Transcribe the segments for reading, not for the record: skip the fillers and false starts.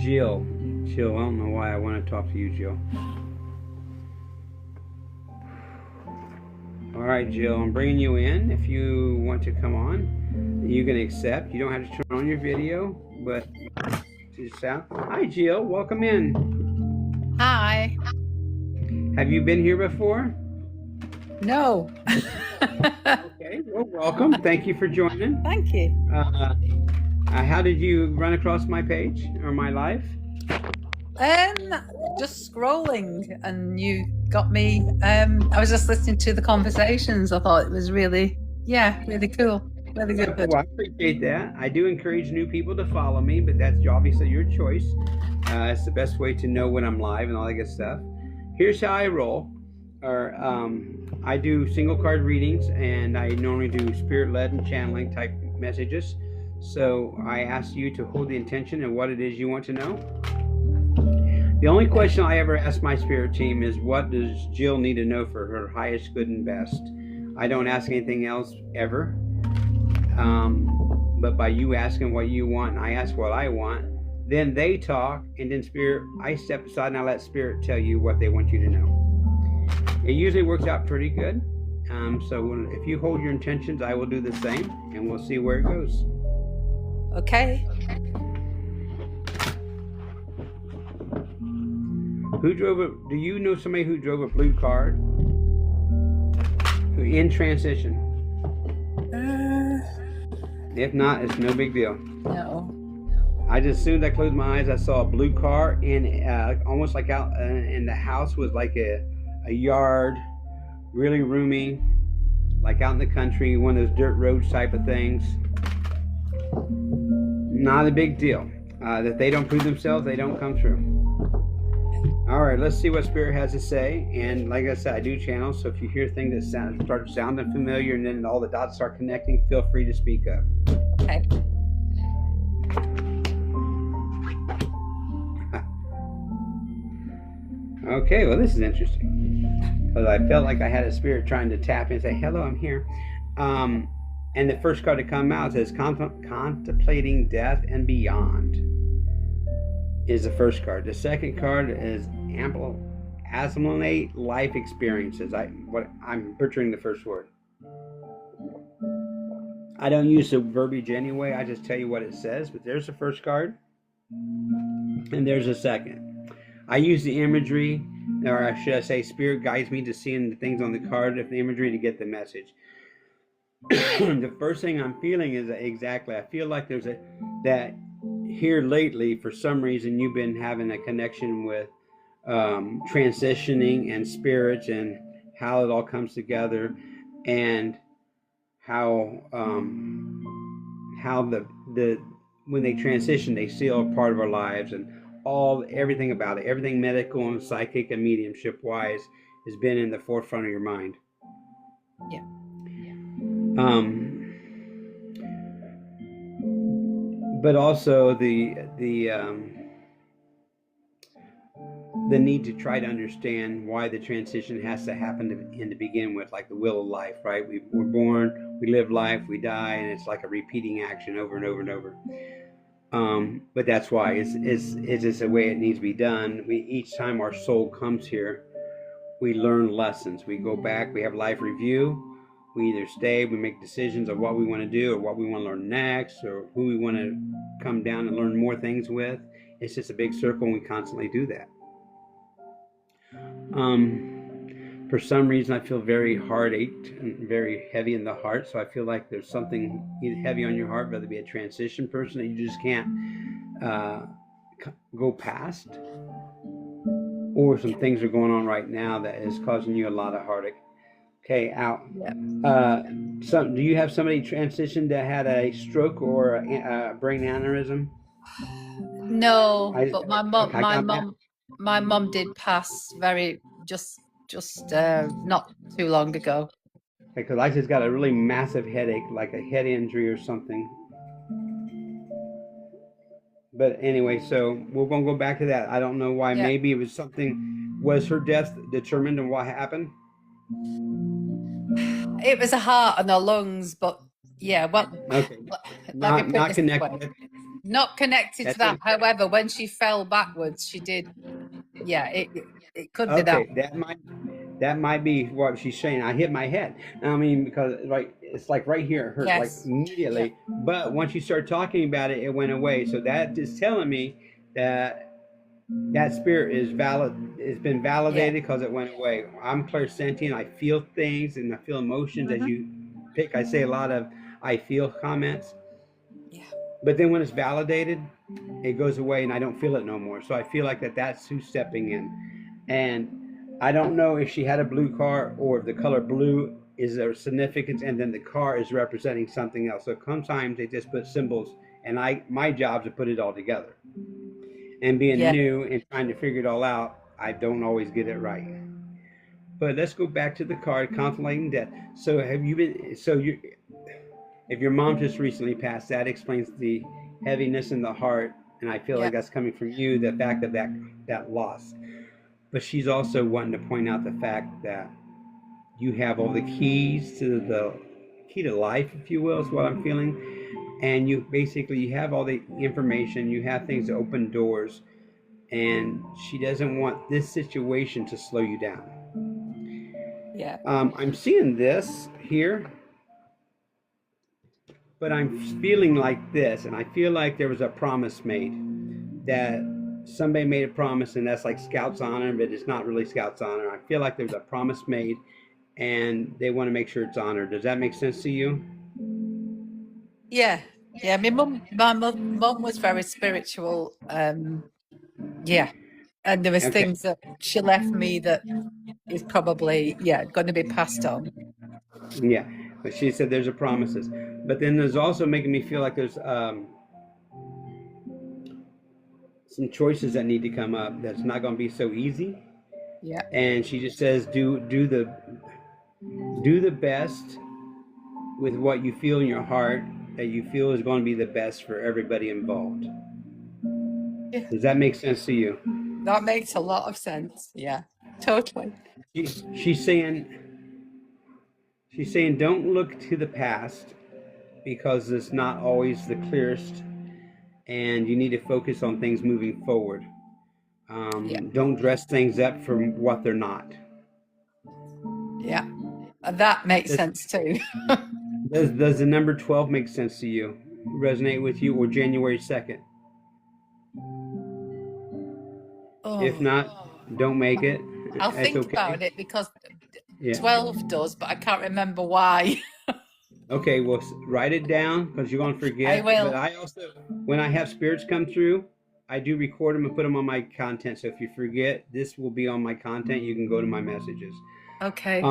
Jill. Jill, I don't know why I want to talk to you, Jill. All right, Jill, I'm bringing you in. If you want to come on, you can accept. You don't have to turn on your video, but just sound. Hi, Jill. Welcome in. Hi. Have you been here before? No. Okay. Well, welcome. Thank you for joining. Thank you. How did you run across my page or my life? Just scrolling, and you got me. I was just listening to the conversations. I thought it was really cool. Really good. Well, I appreciate that. I do encourage new people to follow me, but that's obviously your choice. It's the best way to know when I'm live and all that good stuff. Here's how I roll. I do single card readings, and I normally do spirit-led and channeling type messages. So I ask you to hold the intention and what it is you want to know. The only question I ever ask my spirit team is, what does Jill need to know for her highest good and best? I don't ask anything else ever. But by you asking what you want and I ask what I want, then they talk, and then spirit, I step aside and I let spirit tell you what they want you to know. It usually works out pretty good. So if you hold your intentions, I will do the same, and we'll see where it goes. Okay. Who drove a? Do you know somebody who drove a blue card? Who in transition? If not, it's no big deal. No. I just, as soon as I closed my eyes, I saw a blue car in almost like out in the house was like a yard, really roomy, like out in the country, one of those dirt roads type of things. Not a big deal. That they don't prove themselves, they don't come true. All right, let's see what Spirit has to say. And like I said, I do channel, so if you hear things that start sounding familiar and then all the dots start connecting, feel free to speak up. Okay. Okay, well, this is interesting. Because I felt like I had a spirit trying to tap in and say, hello, I'm here. And the first card to come out says, contemplating death and beyond is the first card. The second card is assimilate life experiences. I'm butchering the first word. I don't use the verbiage anyway. I just tell you what it says. But there's the first card. And there's the second. I use the imagery, or should I say spirit guides me to seeing the things on the card of the imagery to get the message. The first thing I'm feeling is I feel like there's that here lately, for some reason, you've been having a connection with transitioning and spirits and how it all comes together, and how the when they transition, they seal a part of our lives, and everything about it, everything medical and psychic and mediumship wise has been in the forefront of your mind. Yeah. But also the need to try to understand why the transition has to happen to begin with, like the wheel of life, right? We're born, we live life, we die, and it's like a repeating action over and over and over. But that's why it's just the way it needs to be done. Each time our soul comes here, we learn lessons. We go back, we have life review. We either stay, we make decisions of what we want to do or what we want to learn next, or who we want to come down and learn more things with. It's just a big circle, and we constantly do that. For some reason, I feel very heart-ached and very heavy in the heart. So I feel like there's something either heavy on your heart, whether it be a transition person that you just can't go past, or some things are going on right now that is causing you a lot of heartache. Okay, out. Yep. Do you have somebody transition that had a stroke or a brain aneurysm? No, but my mum did pass just not too long ago. Because I just got a really massive headache, like a head injury or something. But anyway, so we're going to go back to that. I don't know why. Yeah. Maybe it was something. Was her death determined on what happened? It was a heart and a lungs, but yeah, well, okay, not connected. Not connected That's to that. it. However, when she fell backwards, she did. Yeah, it could be that. Okay, that might be what she's saying. I hit my head. I mean, because like it's like right here, it hurt like Yes. Yeah. immediately. But once you start talking about it, it went away. So that is telling me that that spirit is valid. It's been Yeah. validated because it went away. I'm clairsentient. I feel things and I feel emotions. As Mhm. you pick, I say a lot of I feel comments. Yeah. But then when it's validated, it goes away and I don't feel it no more. So I feel like that's who's stepping in. And I don't know if she had a blue car or if the color blue is a significance and then the car is representing something else. So sometimes they just put symbols and my job is to put it all together. And being Yeah. new and trying to figure it all out, I don't always get it right. But let's go back to the card, contemplating death. So have you been? So you, if your mom just recently passed, that explains the heaviness in the heart, and I feel Yeah. like that's coming from you, the fact of that loss. But she's also wanting to point out the fact that you have all the keys to the key to life, if you will, is what I'm feeling. And you have all the information, you have things to open doors, and she doesn't want this situation to slow you down. Yeah. I'm seeing this here, but I'm feeling like this, and I feel like there was a promise made that somebody made a promise, and that's like Scout's honor, but it's not really Scout's honor. I feel like there's a promise made, and they want to make sure it's honored. Does that make sense to you? Yeah. Yeah. My mum was very spiritual. Yeah. And there was Okay. things that she left me that is probably going to be passed on. Yeah, but she said there's a promises, but then there's also making me feel like there's some choices that need to come up. That's not going to be so easy. Yeah. And she just says do the best with what you feel in your heart that you feel is going to be the best for everybody involved. Yeah. Does that make sense to you? That makes a lot of sense. Yeah. Totally. She's saying don't look to the past because it's not always the clearest, and you need to focus on things moving forward. Yeah. Don't dress things up for what they're not. Yeah. That makes Does, sense too. does the number 12 make sense to you? Resonate with you, or January 2nd? If Oh, not, don't make it. I'll That's think about okay. it because Yeah. 12 does, but I can't remember why. Okay, well, write it down because you're going to forget. I will. But I also, when I have spirits come through, I do record them and put them on my content. So if you forget, this will be on my content. You can go to my messages. Okay.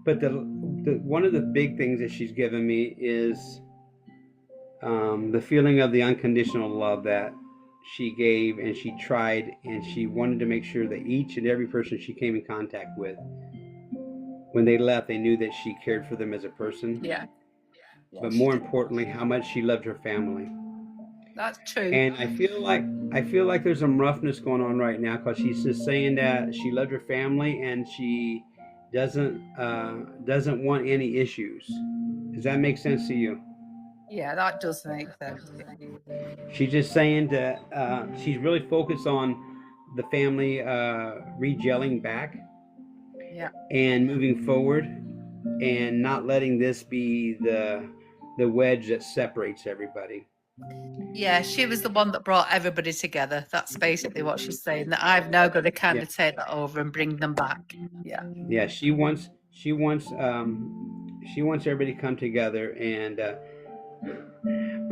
But the one of the big things that she's given me is the feeling of the unconditional love that she gave and she tried, and she wanted to make sure that each and every person she came in contact with, when they left, they knew that she cared for them as a person. Yeah. But more importantly, how much she loved her family. That's true. And I feel like there's some roughness going on right now because she's just saying that she loved her family and she doesn't want any issues. Does that make sense to you? Yeah, that does make sense. She's just saying that she's really focused on the family regelling back. Yeah. And moving forward, and not letting this be the wedge that separates everybody. Yeah, she was the one that brought everybody together. That's basically what she's saying. That I've now got to kind of take that over and bring them back. Yeah. Yeah, she wants everybody to come together, and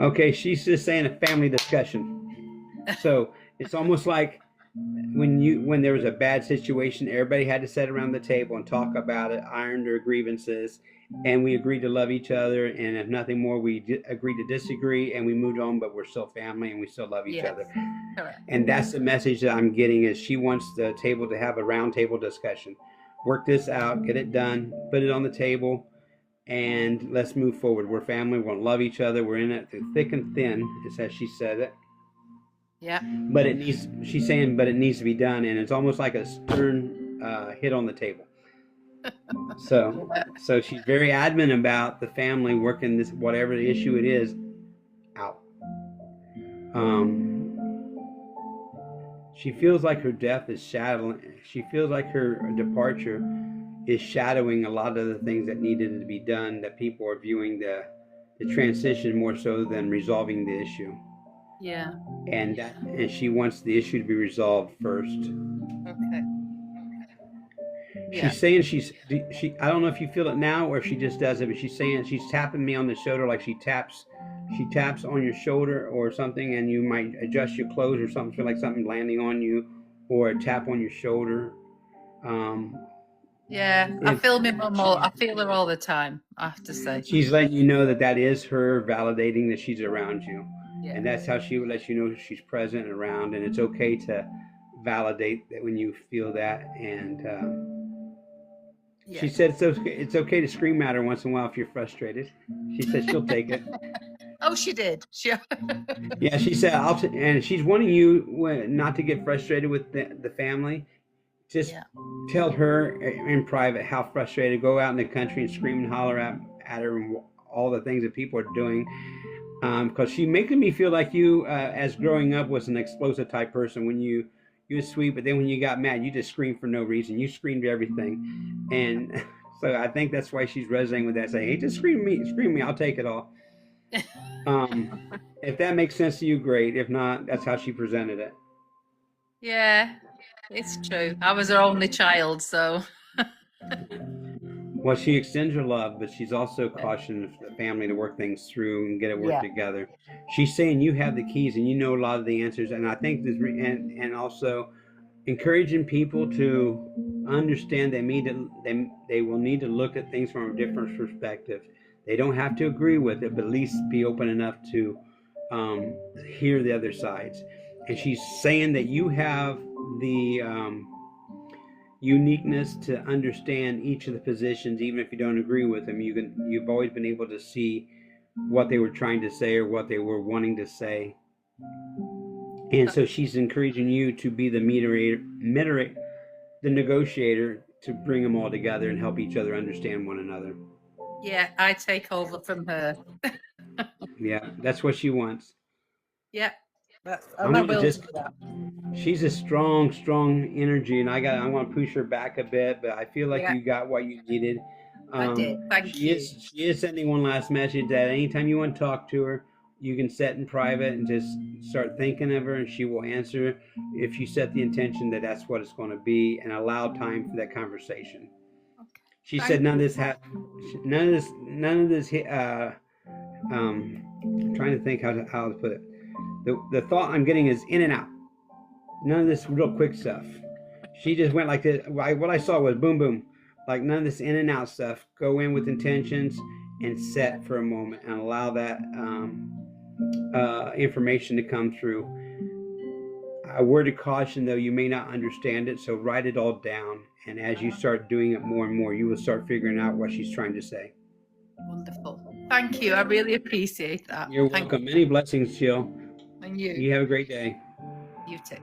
okay, she's just saying a family discussion. So it's almost like when there was a bad situation, everybody had to sit around the table and talk about it, iron their grievances, and we agreed to love each other, and if nothing more, we agreed to disagree, and we moved on, but we're still family and we still love each other. Correct. And that's the message that I'm getting, is she wants the table to have a round table discussion. Work this out, get it done, put it on the table, and let's move forward. We're family, we're gonna love each other, we're in it through thick and thin, is as she said it. Yeah. But she's saying, but it needs to be done, and it's almost like a stern hit on the table. So she's very adamant about the family working this, whatever the issue it is, out. She feels like her death is shadowing. She feels like her departure is shadowing a lot of the things that needed to be done. That people are viewing the transition more so than resolving the issue. Yeah. And she wants the issue to be resolved first. Okay. She's saying she. I don't know if you feel it now or if she just does it, but she's saying she's tapping me on the shoulder like she taps on your shoulder or something, and you might adjust your clothes or something, feel like something landing on you, or a tap on your shoulder. Yeah, I feel my mum. I feel her all the time, I have to say. She's letting you know that is her validating that she's around you, and that's how she would let you know she's present and around, and it's okay to validate that when you feel that. And she said it's okay to scream at her once in a while if you're frustrated. She said she'll take it. Oh, she did. Yeah, she said, and she's wanting you not to get frustrated with the family. Just tell her in private how frustrated. Go out in the country and scream and holler at her and all the things that people are doing. Because she's making me feel like you, as growing up, was an explosive type person. When you were sweet, but then when you got mad, you just screamed for no reason. You screamed everything. And so I think that's why she's resonating with that. Saying, hey, just scream me, I'll take it all. If that makes sense to you, great. If not, that's how she presented it. Yeah, it's true. I was her only child, so. Well, she extends her love, but she's also cautioning the family to work things through and get it work together. She's saying you have the keys and you know a lot of the answers, and I think this, and also encouraging people to understand they will need to look at things from a different perspective. They don't have to agree with it, but at least be open enough to hear the other sides. And she's saying that you have the uniqueness to understand each of the positions, even if you don't agree with them. You've always been able to see what they were trying to say or what they were wanting to say. And so she's encouraging you to be the the negotiator, to bring them all together and help each other understand one another. Yeah, I take over from her. Yeah, that's what she wants. Yeah. She's a strong energy, and I want to push her back a bit, but I feel like you got what you needed. I did. Thank you. She is sending one last message that anytime you want to talk to her, you can set in private and just start thinking of her, and she will answer if you set the intention that that's what it's going to be, and allow time for that conversation. Okay. She said none of this. I'm trying to think how to put it. The thought I'm getting is in and out. None of this real quick stuff. She just went like this. What I saw was boom, boom. Like none of this in and out stuff. Go in with intentions and set for a moment and allow that information to come through. A word of caution, though, you may not understand it, so write it all down. And as you start doing it more and more, you will start figuring out what she's trying to say. Wonderful. Thank you. I really appreciate that. You're welcome. Many blessings, Jill. And you. You have a great day. You too.